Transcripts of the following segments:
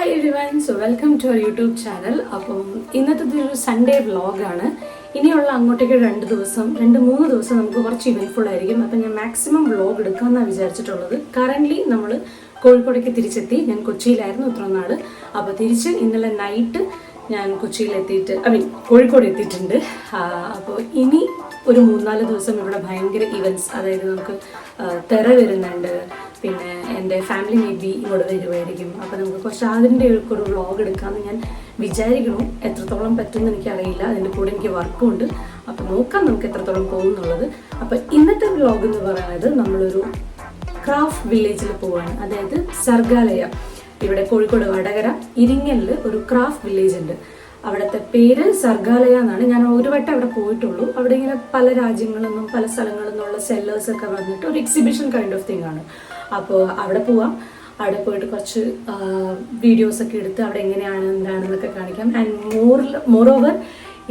Hi everyone, so welcome to our YouTube channel. അപ്പം ഇന്നത്തെ ഒരു സൺഡേ വ്ളോഗാണ്. ഇനിയുള്ള അങ്ങോട്ടേക്ക് 2-3 ദിവസം നമുക്ക് കുറച്ച് ഇവൻറ്റ്ഫുൾ ആയിരിക്കും. അപ്പം ഞാൻ മാക്സിമം വ്ളോഗ് എടുക്കാമെന്നാണ് വിചാരിച്ചിട്ടുള്ളത്. കറൻ്റ്ലി നമ്മൾ കോഴിക്കോടേക്ക് തിരിച്ചെത്തി. ഞാൻ കൊച്ചിയിലായിരുന്നു ഇത്ര നാൾ. അപ്പോൾ തിരിച്ച് ഇന്നലെ നൈറ്റ് ഞാൻ കൊച്ചിയിലെത്തിയിട്ട് കോഴിക്കോട് എത്തിയിട്ടുണ്ട്. അപ്പോൾ ഇനി ഒരു 3-4 ദിവസം ഇവിടെ ഭയങ്കര ഇവൻറ്റ്സ്, അതായത് നമുക്ക് തെറ വരുന്നുണ്ട്, പിന്നെ എൻ്റെ ഫാമിലി മേ ബി ഇങ്ങോട്ട് വരുമായിരിക്കും. അപ്പോൾ നമുക്ക് കുറച്ച് അതിൻ്റെ ഒരു വ്ളോഗ് എടുക്കാമെന്ന് ഞാൻ വിചാരിക്കണം. എത്രത്തോളം പറ്റുമെന്ന് എനിക്കറിയില്ല. അതിൻ്റെ കൂടെ എനിക്ക് വർക്കും ഉണ്ട്. അപ്പോൾ നോക്കാം നമുക്ക് എത്രത്തോളം പോകുന്നുള്ളത്. അപ്പോൾ ഇന്നത്തെ വ്ളോഗ് എന്ന് പറയുന്നത് നമ്മളൊരു ക്രാഫ്റ്റ് വില്ലേജിൽ പോവാണ്. അതായത് സർഗാലയ, ഇവിടെ കോഴിക്കോട് വടകര ഇരിങ്ങലിൽ ഒരു ക്രാഫ്റ്റ് വില്ലേജ് ഉണ്ട്. അവിടുത്തെ പേര് സർഗാലയ എന്നാണ്. ഞാൻ ഒരു വട്ടം അവിടെ പോയിട്ടുള്ളൂ. അവിടെ ഇങ്ങനെ പല രാജ്യങ്ങളിൽ നിന്നും പല സ്ഥലങ്ങളിൽ നിന്നുള്ള സെല്ലേഴ്സൊക്കെ വന്നിട്ട് ഒരു എക്സിബിഷൻ കൈൻഡ് ഓഫ് തിങ് ആണ്. അപ്പോൾ അവിടെ പോവാം. അവിടെ പോയിട്ട് കുറച്ച് വീഡിയോസൊക്കെ എടുത്ത് അവിടെ എങ്ങനെയാണ് എന്താണെന്നൊക്കെ കാണിക്കാം. ആൻഡ് മോറോവർ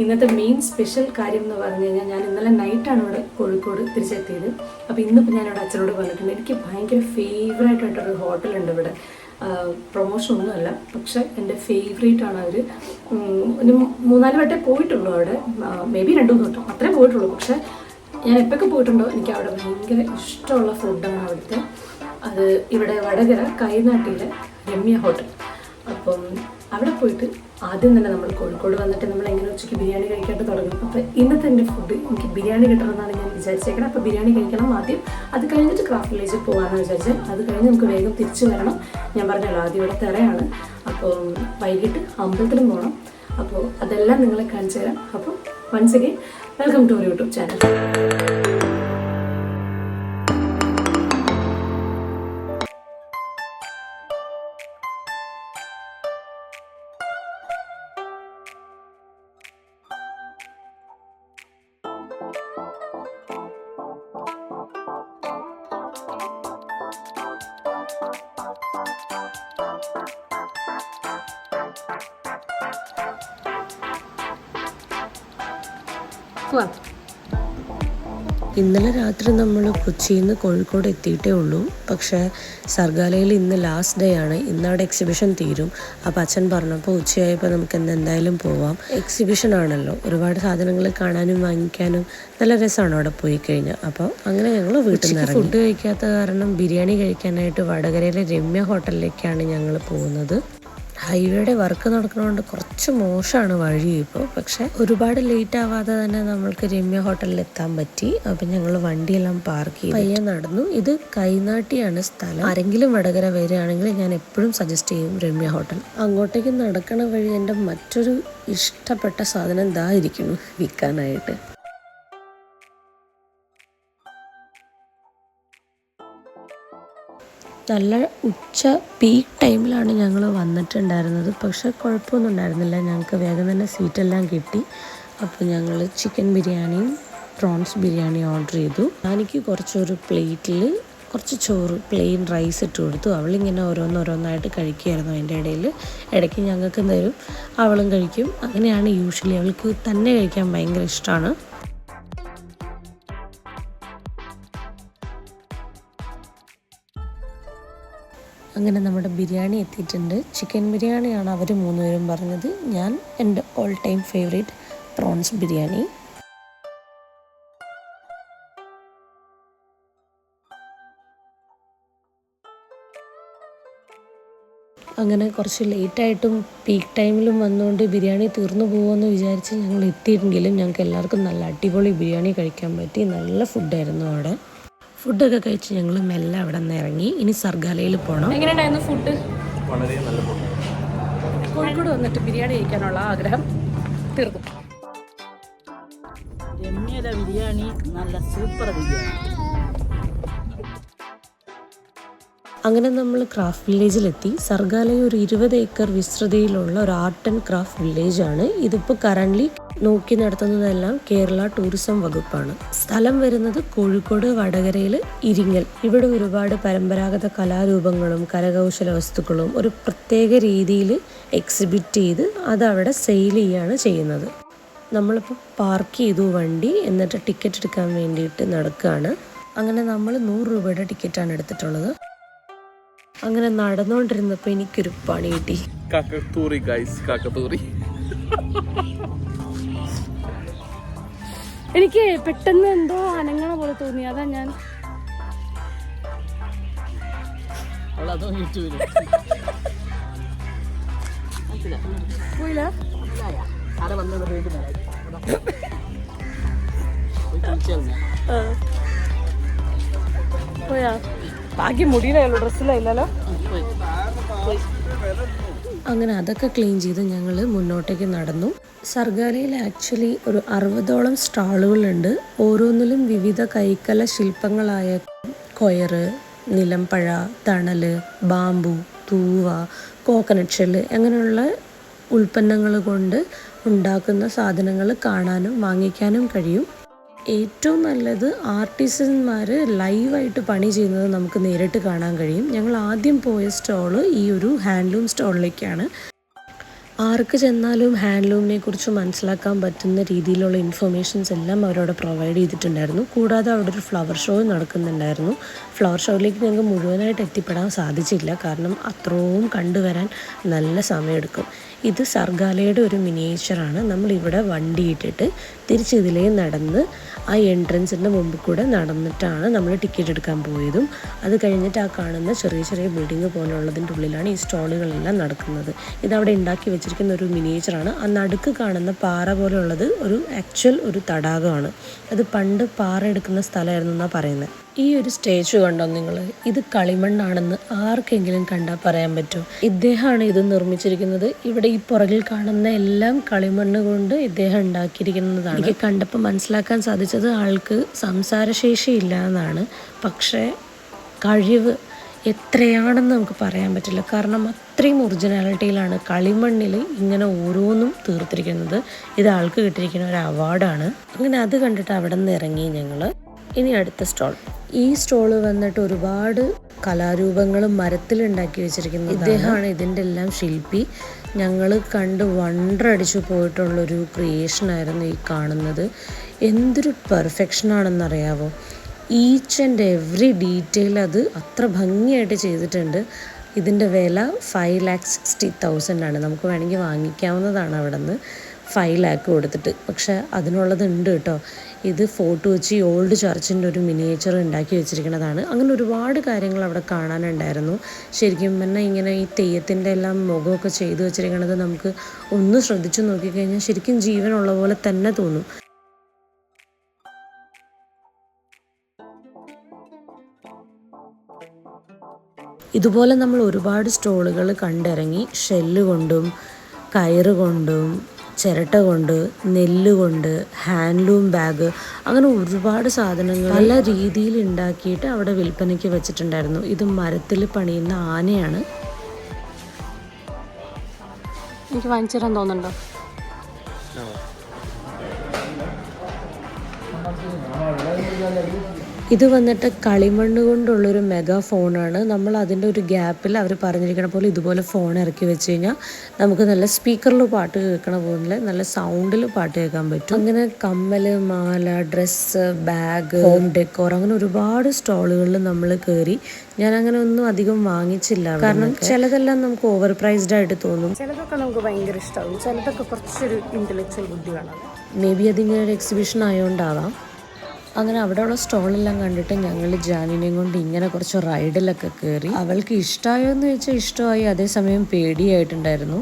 ഇന്നത്തെ മെയിൻ സ്പെഷ്യൽ കാര്യം എന്ന് പറഞ്ഞു കഴിഞ്ഞാൽ, ഞാൻ ഇന്നലെ നൈറ്റാണ് ഇവിടെ കോഴിക്കോട് തിരിച്ചെത്തിയത്. അപ്പോൾ ഇന്നിപ്പോൾ ഞാനിവിടെ അച്ഛനോട് പറഞ്ഞിട്ടുണ്ട്, എനിക്ക് ഭയങ്കര ഫേവറേറ്റ് ആയിട്ടൊരു ഹോട്ടലുണ്ട് ഇവിടെ. പ്രൊമോഷൻ ഒന്നുമല്ല, പക്ഷെ എൻ്റെ ഫേവറേറ്റ് ആണ്. അവർ ഒരു 3-4 വട്ടേ പോയിട്ടുള്ളൂ അവിടെ, മേ ബി 2-3 വട്ടം അത്രേ പോയിട്ടുള്ളൂ. പക്ഷെ ഞാൻ എപ്പോഴൊക്കെ പോയിട്ടുണ്ടോ എനിക്ക് അവിടെ ഭയങ്കര ഇഷ്ടമുള്ള ഫുഡാണ് അവിടുത്തെ. അത് ഇവിടെ വടകര കൈനാട്ടിയിലെ രമ്യ ഹോട്ടൽ. അപ്പം അവിടെ പോയിട്ട് ആദ്യം തന്നെ നമ്മൾ കോഴിക്കോട് വന്നിട്ട് നമ്മൾ എങ്ങനെ ഉച്ചയ്ക്ക് ബിരിയാണി കഴിക്കാണ്ട് തുടങ്ങും. അപ്പോൾ ഇന്നത്തെ എൻ്റെ ഫുഡ് എനിക്ക് ബിരിയാണി കിട്ടണമെന്നാണ് ഞാൻ വിചാരിച്ചേക്കണം. അപ്പോൾ ബിരിയാണി കഴിക്കണം ആദ്യം. അത് കഴിഞ്ഞിട്ട് ക്രാഫ്റ്റ് വില്ലേജിൽ പോകാമെന്ന് വിചാരിച്ചത്. അത് കഴിഞ്ഞ് നമുക്ക് വേഗം തിരിച്ചു വരണം. ഞാൻ പറഞ്ഞല്ലോ ആദ്യം ഇവിടെ തെറയാണ്. അപ്പോൾ വൈകിട്ട് അമ്പലത്തിലും പോകണം. അപ്പോൾ അതെല്ലാം നിങ്ങളെ കാണിച്ചു തരാം. അപ്പോൾ once again welcome to our YouTube channel. ഇന്നലെ രാത്രി നമ്മൾ കൊച്ചിയിൽ നിന്ന് കോഴിക്കോട് എത്തിയിട്ടേ ഉള്ളൂ. പക്ഷേ സർഗാലയിൽ ഇന്ന് ലാസ്റ്റ് ഡേ ആണ്. ഇന്നവിടെ എക്സിബിഷൻ തീരും. അപ്പോൾ അച്ഛൻ പറഞ്ഞപ്പോൾ ഉച്ചയായപ്പോൾ നമുക്ക് എന്തായാലും പോവാം. എക്സിബിഷൻ ആണല്ലോ, ഒരുപാട് സാധനങ്ങൾ കാണാനും വാങ്ങിക്കാനും നല്ല രസമാണ് അവിടെ പോയി കഴിഞ്ഞാൽ. അപ്പോൾ അങ്ങനെ ഞങ്ങൾ വീട്ടിൽ നിന്ന് ഫുഡ് കഴിക്കാത്ത കാരണം ബിരിയാണി കഴിക്കാനായിട്ട് വടകരയിലെ രമ്യ ഹോട്ടലിലേക്കാണ് ഞങ്ങൾ പോകുന്നത്. ഹൈവേയുടെ വർക്ക് നടക്കുന്നതുകൊണ്ട് കുറച്ച് മോശമാണ് വഴി ഇപ്പോൾ. പക്ഷെ ഒരുപാട് ലേറ്റ് ആവാതെ തന്നെ നമ്മൾക്ക് രമ്യ ഹോട്ടലിൽ എത്താൻ പറ്റി. അപ്പം ഞങ്ങൾ വണ്ടിയെല്ലാം പാർക്ക് ചെയ്ത് പയ്യെ നടന്നു. ഇത് കൈനാട്ടിയാണ് സ്ഥലം. ആരെങ്കിലും വടകര വരികയാണെങ്കിൽ ഞാൻ എപ്പോഴും സജസ്റ്റ് ചെയ്യും രമ്യ ഹോട്ടൽ. അങ്ങോട്ടേക്ക് നടക്കണ വഴി എൻ്റെ മറ്റൊരു ഇഷ്ടപ്പെട്ട സാധനം ഇതായിരിക്കുന്നു വിൽക്കാനായിട്ട്. നല്ല ഉച്ച പീക്ക് ടൈമിലാണ് ഞങ്ങൾ വന്നിട്ടുണ്ടായിരുന്നത്. പക്ഷെ കുഴപ്പമൊന്നും ഉണ്ടായിരുന്നില്ല. ഞങ്ങൾക്ക് വേഗം തന്നെ സീറ്റെല്ലാം കിട്ടി. അപ്പോൾ ഞങ്ങൾ ചിക്കൻ ബിരിയാണിയും പ്രോൺസ് ബിരിയാണിയും ഓർഡർ ചെയ്തു. എനിക്ക് കുറച്ചൊരു പ്ലേറ്റിൽ കുറച്ച് ചോറ് പ്ലെയിൻ റൈസ് ഇട്ട് കൊടുത്തു. അവളിങ്ങനെ ഓരോന്നായിട്ട് കഴിക്കുമായിരുന്നു. അതിൻ്റെ ഇടയ്ക്ക് ഞങ്ങൾക്ക് തരും, അവളും കഴിക്കും. അങ്ങനെയാണ് യൂഷ്വലി. അവൾക്ക് തന്നെ കഴിക്കാൻ ഭയങ്കര ഇഷ്ടമാണ്. അങ്ങനെ നമ്മുടെ ബിരിയാണി എത്തിയിട്ടുണ്ട്. ചിക്കൻ ബിരിയാണിയാണ് അവർ 3 പേരും പറഞ്ഞത്. ഞാൻ എൻ്റെ all time favourite prawns biryani. അങ്ങനെ കുറച്ച് ലേറ്റായിട്ടും പീക്ക് ടൈമിലും വന്നുകൊണ്ട് ബിരിയാണി തീർന്നു പോകുമെന്ന് വിചാരിച്ച് ഞങ്ങൾ എത്തിയെങ്കിലും ഞങ്ങൾക്ക് എല്ലാവർക്കും നല്ല അടിപൊളി ബിരിയാണി കഴിക്കാൻ പറ്റി. നല്ല ഫുഡായിരുന്നു അവിടെ. ഫുഡൊക്കെ കഴിച്ച് ഞങ്ങൾ മെല്ലെ അവിടെ നിന്ന് ഇറങ്ങി. ഇനി സർഗാലയിൽ പോകണം. എങ്ങനെയുണ്ടായിരുന്നു ഫുഡ്? വളരെ നല്ല ഫുഡ്. കോഴിക്കോട് വന്നിട്ട് ബിരിയാണി കഴിക്കാനുള്ള ആഗ്രഹം തീർന്നു. രമ്യയുടെ ബിരിയാണി നല്ല സൂപ്പർ ബിരിയാണി. അങ്ങനെ നമ്മൾ ക്രാഫ്റ്റ് വില്ലേജിലെത്തി. സർഗാലയ ഒരു 20 ഏക്കർ വിസ്തൃതിയിലുള്ള ഒരു ആർട്ട് ആൻഡ് ക്രാഫ്റ്റ് വില്ലേജാണ്. ഇതിപ്പോൾ കറൻ്റ്ലി നോക്കി നടത്തുന്നതെല്ലാം കേരള ടൂറിസം വകുപ്പാണ്. സ്ഥലം വരുന്നത് കോഴിക്കോട് വടകരയിൽ ഇരിങ്ങൽ. ഇവിടെ ഒരുപാട് പരമ്പരാഗത കലാരൂപങ്ങളും കരകൗശല വസ്തുക്കളും ഒരു പ്രത്യേക രീതിയിൽ എക്സിബിറ്റ് ചെയ്ത് അതവിടെ സെയിൽ ചെയ്യുകയാണ് ചെയ്യുന്നത്. നമ്മളിപ്പോൾ പാർക്ക് ചെയ്തു വണ്ടി, എന്നിട്ട് ടിക്കറ്റ് എടുക്കാൻ വേണ്ടിയിട്ട് നടക്കുകയാണ്. അങ്ങനെ നമ്മൾ 100 രൂപയുടെ ടിക്കറ്റാണ് എടുത്തിട്ടുള്ളത്. അങ്ങനെ നടന്നുകൊണ്ടിരുന്നപ്പോൾ എനിക്കൊരു പണി കിട്ടി. കാക്കത്തൂറി ഗൈസ്, കാക്കത്തൂറി. എനിക്ക് പെട്ടെന്ന് എന്തോ അനങ്ങണ പോലെ തോന്നി, അതാ ഞാൻ അവളതോ യൂട്യൂബിൽ പോയില്ല. ആടെ വന്നത് പോയാ ബാക്കി മുടിയിലല്ലോ, ഡ്രസ്സിലല്ലോ. അങ്ങനെ അതൊക്കെ ക്ലീൻ ചെയ്ത് ഞങ്ങൾ മുന്നോട്ടേക്ക് നടന്നു. സർഗാലയിൽ ആക്ച്വലി ഒരു 60ഓളം സ്റ്റാളുകളുണ്ട്. ഓരോന്നിലും വിവിധ കൈക്കല ശില്പങ്ങളായ കൊയറ്, നിലമ്പഴ, തണല്, ബാമ്പു, തൂവ, കോക്കനട്ട് ഷെല്ല് അങ്ങനെയുള്ള ഉൽപ്പന്നങ്ങൾ കൊണ്ട് ഉണ്ടാക്കുന്ന സാധനങ്ങൾ കാണാനും വാങ്ങിക്കാനും കഴിയും. ഏറ്റവും നല്ലത് ആർട്ടിസന്മാർ ലൈവായിട്ട് പണി ചെയ്യുന്നത് നമുക്ക് നേരിട്ട് കാണാൻ കഴിയും. ഞങ്ങൾ ആദ്യം പോയ സ്റ്റോള് ഈ ഒരു ഹാൻഡ്ലൂം സ്റ്റോളിലേക്കാണ്. ആർക്ക് ചെന്നാലും ഹാൻഡ്ലൂമിനെ കുറിച്ച് മനസ്സിലാക്കാൻ പറ്റുന്ന രീതിയിലുള്ള ഇൻഫർമേഷൻസ് എല്ലാം അവരവിടെ പ്രൊവൈഡ് ചെയ്തിട്ടുണ്ടായിരുന്നു. കൂടാതെ അവിടെ ഒരു ഫ്ലവർ ഷോ നടക്കുന്നുണ്ടായിരുന്നു. ഫ്ലവർ ഷോയിലേക്ക് ഞങ്ങൾക്ക് മുഴുവനായിട്ട് എത്തിപ്പെടാൻ സാധിച്ചില്ല, കാരണം അത്രയും കണ്ടുവരാൻ നല്ല സമയമെടുക്കും. ഇത് സർഗാലയുടെ ഒരു മിനിയേച്ചറാണ്. നമ്മളിവിടെ വണ്ടി ഇട്ടിട്ട് തിരിച്ചിതിലേ നടന്ന് ആ എൻട്രൻസിൻ്റെ മുമ്പിൽ കൂടെ നടന്നിട്ടാണ് നമ്മൾ ടിക്കറ്റ് എടുക്കാൻ പോയതും. അത് കഴിഞ്ഞിട്ട് ആ കാണുന്ന ചെറിയ ചെറിയ ബിൽഡിങ് പോലുള്ളതിൻ്റെ ഉള്ളിലാണ് ഈ സ്റ്റോളുകളെല്ലാം നടക്കുന്നത്. ഇതവിടെ ഉണ്ടാക്കി വെച്ചിരിക്കുന്ന ഒരു മിനിയേച്ചറാണ്. ആ നടുക്ക് കാണുന്ന പാറ പോലെയുള്ളത് ഒരു ആക്ച്വൽ ഒരു തടാകമാണ്. അത് പണ്ട് പാറ എടുക്കുന്ന സ്ഥലമായിരുന്നു എന്നാണ് പറയുന്നത്. ഈ ഒരു സ്റ്റേജ് കണ്ടോ നിങ്ങൾ? ഇത് കളിമണ്ണാണെന്ന് ആർക്കെങ്കിലും കണ്ടാൽ പറയാൻ പറ്റുമോ? ഇദ്ദേഹമാണ് ഇത് നിർമ്മിച്ചിരിക്കുന്നത്. ഇവിടെ ഈ പുറകിൽ കാണുന്ന എല്ലാം കളിമണ്ണ് കൊണ്ട് ഇദ്ദേഹം ഉണ്ടാക്കിയിരിക്കുന്നതാണ്. എനിക്ക് കണ്ടപ്പോൾ മനസ്സിലാക്കാൻ സാധിച്ചത് ആൾക്ക് സംസാരശേഷി ഇല്ല എന്നാണ്. പക്ഷേ കഴിവ് എത്രയാണെന്ന് നമുക്ക് പറയാൻ പറ്റില്ല, കാരണം അത്രയും ഒറിജിനാലിറ്റിയിലാണ് കളിമണ്ണിൽ ഇങ്ങനെ ഓരോന്നും തീർത്തിരിക്കുന്നത്. ഇത് ആൾക്ക് കിട്ടിയിരിക്കുന്ന ഒരു അവാർഡാണ്. അങ്ങനെ അത് കണ്ടിട്ട് അവിടെ നിന്ന് ഇറങ്ങി ഞങ്ങൾ. ഇനി അടുത്ത സ്റ്റോൾ. ഈ സ്റ്റോള് വന്നിട്ട് ഒരുപാട് കലാരൂപങ്ങളും മരത്തിലുണ്ടാക്കി വെച്ചിരിക്കുന്നത്. ഇദ്ദേഹമാണ് ഇതിൻ്റെ എല്ലാം ശില്പി. ഞങ്ങൾ കണ്ട് വണ്ടറടിച്ചു പോയിട്ടുള്ളൊരു ക്രിയേഷനായിരുന്നു ഈ കാണുന്നത്. എന്തൊരു പെർഫെക്ഷനാണെന്നറിയാവോ? ഈച്ച് ആൻഡ് എവറി ഡീറ്റെയിൽ അത് അത്ര ഭംഗിയായിട്ട് ചെയ്തിട്ടുണ്ട്. ഇതിൻ്റെ വില 5,60,000 നമുക്ക് വേണമെങ്കിൽ വാങ്ങിക്കാവുന്നതാണ് അവിടെ നിന്ന് 5 lakh കൊടുത്തിട്ട്. പക്ഷേ അതിനുള്ളത് ഉണ്ട് കേട്ടോ. ഇത് ഫോർട്ട് കൊച്ചി ഓൾഡ് ചർച്ചിൻ്റെ ഒരു മിനിയേച്ചർ ഉണ്ടാക്കി വെച്ചിരിക്കുന്നതാണ്. അങ്ങനെ ഒരുപാട് കാര്യങ്ങൾ അവിടെ കാണാനുണ്ടായിരുന്നു. ശരിക്കും പറഞ്ഞാൽ ഇങ്ങനെ ഈ തെയ്യത്തിൻ്റെ എല്ലാം മുഖമൊക്കെ ചെയ്തു വെച്ചിരിക്കുന്നത് നമുക്ക് ഒന്ന് ശ്രദ്ധിച്ചു നോക്കിക്കഴിഞ്ഞാൽ ശരിക്കും ജീവനുള്ള പോലെ തന്നെ തോന്നും. ഇതുപോലെ നമ്മൾ ഒരുപാട് സ്റ്റോളുകൾ കണ്ടിറങ്ങി. ഷെല്ല് കൊണ്ടും കയറ് കൊണ്ടും ചിരട്ട കൊണ്ട്, നെല്ല് കൊണ്ട്, ഹാൻഡ്ലൂം ബാഗ്, അങ്ങനെ ഒരുപാട് സാധനങ്ങൾ പല രീതിയിൽ ഉണ്ടാക്കിയിട്ട് അവിടെ വിൽപ്പനയ്ക്ക് വെച്ചിട്ടുണ്ടായിരുന്നു. ഇത് മരത്തിൽ പണിയുന്ന ആനയാണ്. എനിക്ക് വാങ്ങിച്ചു തരാൻ തോന്നുന്നുണ്ടോ? ഇത് വന്നിട്ട് കളിമണ്ണ് കൊണ്ടുള്ളൊരു മെഗാ ഫോണാണ്. നമ്മൾ അതിൻ്റെ ഒരു ഗ്യാപ്പിൽ അവർ പറഞ്ഞിരിക്കണ പോലെ ഇതുപോലെ ഫോൺ ഇറക്കി വെച്ച് കഴിഞ്ഞാൽ നമുക്ക് നല്ല സ്പീക്കറിൽ പാട്ട് കേൾക്കണ പോലെ നല്ല സൗണ്ടിൽ പാട്ട് കേൾക്കാൻ പറ്റും. അങ്ങനെ കമ്മൽ, മാല, ഡ്രസ്സ്, ബാഗ്, ഹോം ഡെക്കോർ, അങ്ങനെ ഒരുപാട് സ്റ്റോളുകളിൽ നമ്മൾ കയറി. ഞാൻ അങ്ങനെ ഒന്നും അധികം വാങ്ങിച്ചില്ല, കാരണം ചിലതെല്ലാം നമുക്ക് ഓവർ പ്രൈസ്ഡ് ആയിട്ട് തോന്നും. ചിലതൊക്കെ നമുക്ക് ഭയങ്കര ഇഷ്ടമാവും, ചിലതൊക്കെ കുറച്ചൊരു ഇൻ്റലക്ച്വൽ ബുദ്ധി വേണം. മേ ബി അതിങ്ങനെ ഒരു എക്സിബിഷൻ ആയതുകൊണ്ടാവാം. അങ്ങനെ അവിടെയുള്ള സ്റ്റോളെല്ലാം കണ്ടിട്ട് ഞങ്ങൾ ജാനിനെയും കൊണ്ട് ഇങ്ങനെ കുറച്ച് റൈഡിലൊക്കെ കയറി. അവൾക്ക് ഇഷ്ടമായോ എന്ന് ചോദിച്ചാൽ ഇഷ്ടമായി, അതേസമയം പേടിയായിട്ടുണ്ടായിരുന്നു.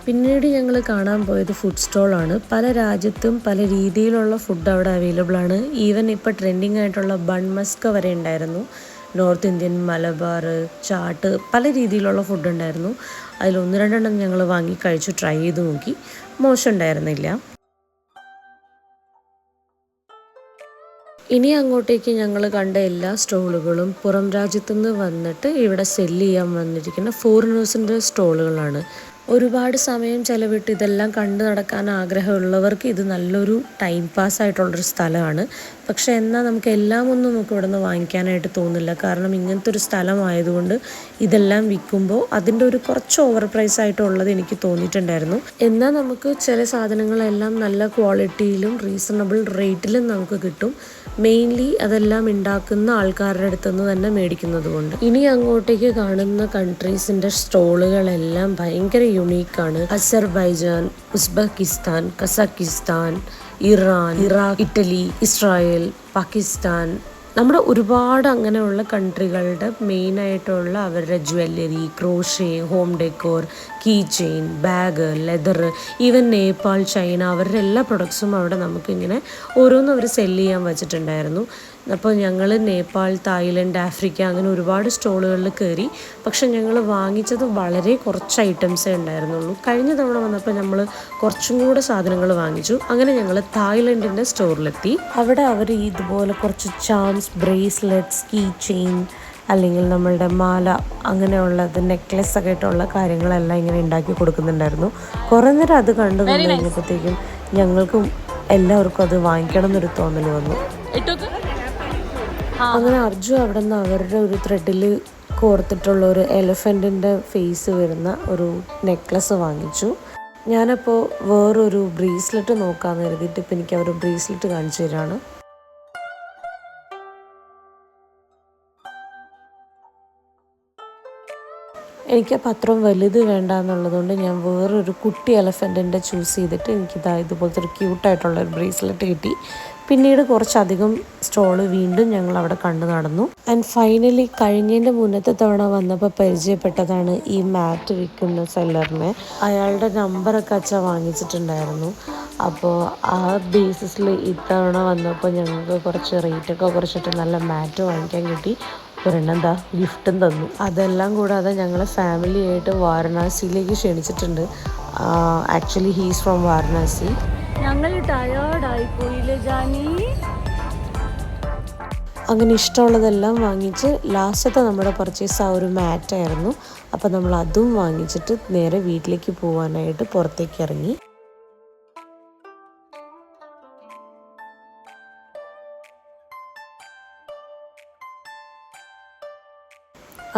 പിന്നീട് ഞങ്ങൾ കാണാൻ പോയത് ഫുഡ് സ്റ്റോളാണ്. പല രാജ്യത്തും പല രീതിയിലുള്ള ഫുഡ് അവിടെ അവൈലബിൾ ആണ്. ഈവൻ ഇപ്പോൾ ട്രെൻഡിങ് ആയിട്ടുള്ള ബൺ മസ്ക വരെ ഉണ്ടായിരുന്നു. നോർത്ത് ഇന്ത്യൻ, മലബാർ, ചാട്ട്, പല രീതിയിലുള്ള ഫുഡ് ഉണ്ടായിരുന്നു. അതിൽ 1-2 ഞങ്ങൾ വാങ്ങി കഴിച്ചു, ട്രൈ ചെയ്ത് നോക്കി. മോശം ഉണ്ടായിരുന്നില്ല. ഇനി അങ്ങോട്ടേക്ക് ഞങ്ങൾ കണ്ട എല്ലാ സ്റ്റോളുകളും പുറം രാജ്യത്തു നിന്ന് വന്നിട്ട് ഇവിടെ സെല്ല് ചെയ്യാൻ വന്നിരിക്കുന്ന ഫോറിനേഴ്സിൻ്റെ സ്റ്റോളുകളാണ്. ഒരുപാട് സമയം ചെലവിട്ട് ഇതെല്ലാം കണ്ടു നടക്കാൻ ആഗ്രഹമുള്ളവർക്ക് ഇത് നല്ലൊരു ടൈം പാസ് ആയിട്ടുള്ളൊരു സ്ഥലമാണ്. പക്ഷേ എന്നാൽ നമുക്ക് എല്ലാം ഒന്നും നമുക്ക് ഇവിടെ നിന്ന് വാങ്ങിക്കാനായിട്ട് തോന്നില്ല. കാരണം ഇങ്ങനത്തെ ഒരു സ്ഥലമായതുകൊണ്ട് ഇതെല്ലാം വിൽക്കുമ്പോൾ അതിൻ്റെ ഒരു കുറച്ച് ഓവർ പ്രൈസ് ആയിട്ടുള്ളത് എനിക്ക് തോന്നിയിട്ടുണ്ടായിരുന്നു. എന്നാൽ നമുക്ക് ചില സാധനങ്ങളെല്ലാം നല്ല ക്വാളിറ്റിയിലും റീസണബിൾ റേറ്റിലും നമുക്ക് കിട്ടും. മെയിൻലി അതെല്ലാം ഉണ്ടാക്കുന്ന ആൾക്കാരുടെ അടുത്ത് നിന്ന് തന്നെ മേടിക്കുന്നത് കൊണ്ട്. ഇനി അങ്ങോട്ടേക്ക് കാണുന്ന കൺട്രീസിൻ്റെ സ്റ്റോളുകളെല്ലാം ഭയങ്കര യുണീക്കാണ്. Azerbaijan, Uzbekistan, Kazakhstan, Iran, Iraq, Italy, Israel, Pakistan, നമ്മുടെ ഒരുപാട് അങ്ങനെയുള്ള കൺട്രികളുടെ മെയിനായിട്ടുള്ള അവരുടെ jewellery, crochet, home decor, key chain, bag, leather, even Nepal, China, അവരുടെ എല്ലാ പ്രൊഡക്ട്സും അവിടെ നമുക്കിങ്ങനെ ഓരോന്നും അവർ സെല്ല് ചെയ്യാൻ വെച്ചിട്ടുണ്ടായിരുന്നു. അപ്പോൾ ഞങ്ങൾ നേപ്പാൾ, തായ്ലൻഡ്, ആഫ്രിക്ക അങ്ങനെ ഒരുപാട് സ്റ്റോളുകളിൽ കയറി. പക്ഷെ ഞങ്ങൾ വാങ്ങിച്ചത് വളരെ കുറച്ച് ഐറ്റംസേ ഉണ്ടായിരുന്നുള്ളൂ. കഴിഞ്ഞ തവണ വന്നപ്പോൾ നമ്മൾ കുറച്ചും കൂടെ സാധനങ്ങൾ വാങ്ങിച്ചു. അങ്ങനെ ഞങ്ങൾ തായ്ലൻഡിൻ്റെ സ്റ്റോറിലെത്തി. അവിടെ അവർ ഇതുപോലെ കുറച്ച് ചാംസ്, ബ്രേസ്ലെറ്റ്സ്, കീ ചെയിൻ, അല്ലെങ്കിൽ നമ്മളുടെ മാല, അങ്ങനെയുള്ളത് നെക്ലെസ് ഒക്കെ ആയിട്ടുള്ള കാര്യങ്ങളെല്ലാം ഇങ്ങനെ ഉണ്ടാക്കി കൊടുക്കുന്നുണ്ടായിരുന്നു. കുറേ നേരം അത് കണ്ടു കഴിഞ്ഞപ്പോഴത്തേക്കും ഞങ്ങൾക്കും എല്ലാവർക്കും അത് വാങ്ങിക്കണം എന്നൊരു തോന്നൽ വന്നു. അങ്ങനെ അർജു അവിടെ നിന്ന് അവരുടെ ഒരു ത്രെഡിൽ കോർത്തിട്ടുള്ള ഒരു എലഫൻറ്റിൻ്റെ ഫേസ് വരുന്ന ഒരു നെക്ലസ് വാങ്ങിച്ചു. ഞാനപ്പോൾ വേറൊരു ബ്രേസ്ലെറ്റ് നോക്കാമെന്ന് കരുതിയിട്ട് ഇപ്പം എനിക്ക് അവർ ബ്രേസ്ലെറ്റ് കാണിച്ചു തരാണ്. എനിക്കപ്പോൾ അത്രയും വലുത് വേണ്ട എന്നുള്ളതുകൊണ്ട് ഞാൻ വേറൊരു കുട്ടി എലഫൻറ്റിൻ്റെ ചൂസ് ചെയ്തിട്ട് എനിക്കിതാ ഇതുപോലത്തെ ഒരു ക്യൂട്ടായിട്ടുള്ളൊരു ബ്രേസ്ലെറ്റ് കിട്ടി. പിന്നീട് കുറച്ചധികം സ്റ്റോള് വീണ്ടും ഞങ്ങൾ അവിടെ കണ്ടു നടന്നു. ആൻഡ് ഫൈനലി കഴിഞ്ഞതിൻ്റെ മുന്നത്തെ തവണ വന്നപ്പോൾ പരിചയപ്പെട്ടതാണ് ഈ മാറ്റ് വിൽക്കുന്ന സെല്ലറിനെ. അയാളുടെ നമ്പറൊക്കെ അച്ഛൻ വാങ്ങിച്ചിട്ടുണ്ടായിരുന്നു. അപ്പോൾ ആ ബേസിസിൽ ഇത്തവണ വന്നപ്പോൾ ഞങ്ങൾക്ക് കുറച്ച് റേറ്റൊക്കെ കുറച്ചിട്ട് നല്ല മാറ്റ് വാങ്ങിക്കാൻ കിട്ടി. ഒരെണ്ണെന്താ ഗിഫ്റ്റും തന്നു. അതെല്ലാം കൂടാതെ ഞങ്ങൾ ഫാമിലിയായിട്ട് വാരണാസിയിലേക്ക് ക്ഷണിച്ചിട്ടുണ്ട്. Actually he's from Varanasi. ഞങ്ങൾ ടയേർഡായി പോയില്ലേ ജാനി? അങ്ങനെ ഇഷ്ടമുള്ളതെല്ലാം വാങ്ങിച്ച് ലാസ്റ്റത്തെ നമ്മുടെ പർച്ചേസ് ആ ഒരു മാറ്റായിരുന്നു. അപ്പോൾ നമ്മൾ അതും വാങ്ങിച്ചിട്ട് നേരെ വീട്ടിലേക്ക് പോകാനായിട്ട് പുറത്തേക്ക് ഇറങ്ങി.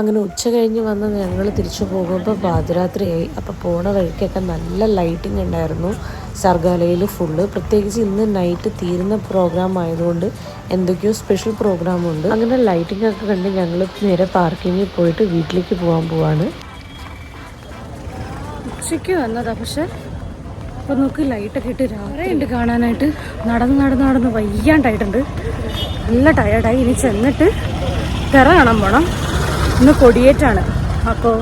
അങ്ങനെ ഉച്ച കഴിഞ്ഞ് വന്ന് ഞങ്ങൾ തിരിച്ചു പോകുമ്പോൾ പാതിരാത്രിയായി. അപ്പോൾ പോണ വഴിക്കൊക്കെ നല്ല ലൈറ്റിംഗ് ഉണ്ടായിരുന്നു സർഗാലയിൽ ഫുള്ള്. പ്രത്യേകിച്ച് ഇന്ന് നൈറ്റ് തീരുന്ന പ്രോഗ്രാം ആയതുകൊണ്ട് എന്തൊക്കെയോ സ്പെഷ്യൽ പ്രോഗ്രാമുണ്ട്. അങ്ങനെ ലൈറ്റിംഗ് ഒക്കെ കണ്ട് ഞങ്ങൾ നേരെ പാർക്കിങ്ങിൽ പോയിട്ട് വീട്ടിലേക്ക് പോകാൻ പോവാണ്. ഉച്ചയ്ക്ക് വന്നതാ, പക്ഷെ അപ്പോൾ നമുക്ക് ലൈറ്റൊക്കെ ഇട്ട് രാവിലെ ഉണ്ട് കാണാനായിട്ട്. നടന്ന് വയ്യാണ്ടായിട്ടുണ്ട്, നല്ല ടയേർഡായി. ഇനി ചെന്നിട്ട് തിറ കാണാൻ പോകണം. ഇന്ന് കൊടിയേറ്റാണ്, അപ്പോൾ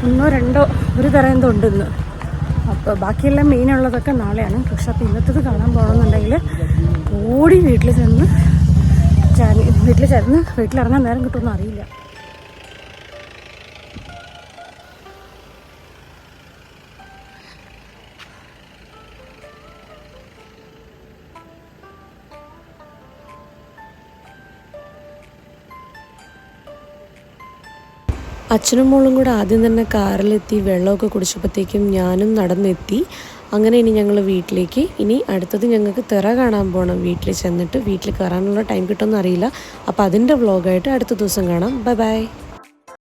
1 2 ഒരു തിറ എന്തോ ഉണ്ട് ഇന്ന്. അപ്പോൾ ബാക്കിയെല്ലാം മെയിനുള്ളതൊക്കെ നാളെയാണ്. പക്ഷെ അപ്പോൾ ഇന്നത്തത് കാണാൻ പോകണമെന്നുണ്ടെങ്കിൽ ഓടി വീട്ടിൽ ചെന്ന് വീട്ടിലിറങ്ങാൻ നേരം കിട്ടുമെന്ന് അറിയില്ല. അച്ഛനും മോളും കൂടെ ആദ്യം തന്നെ കാറിലെത്തി വെള്ളമൊക്കെ കുടിച്ചപ്പോഴത്തേക്കും ഞാനും നടന്നെത്തി. അങ്ങനെ ഇനി ഞങ്ങൾ വീട്ടിലേക്ക്. ഇനി അടുത്തത് ഞങ്ങൾക്ക് തിറ കാണാൻ പോകണം. വീട്ടിൽ ചെന്നിട്ട് വീട്ടിൽ കയറാനുള്ള ടൈം കിട്ടുമെന്ന് അറിയില്ല. അപ്പോൾ അതിൻ്റെ വ്ളോഗായിട്ട് അടുത്ത ദിവസം കാണാം. Bye bye.